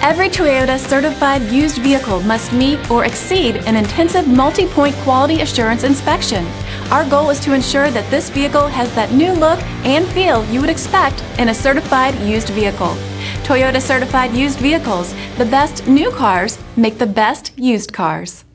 Every Toyota certified used vehicle must meet or exceed an intensive multi-point quality assurance inspection. Our goal is to ensure that this vehicle has that new look and feel you would expect in a certified used vehicle. Toyota certified used vehicles, the best new cars make the best used cars.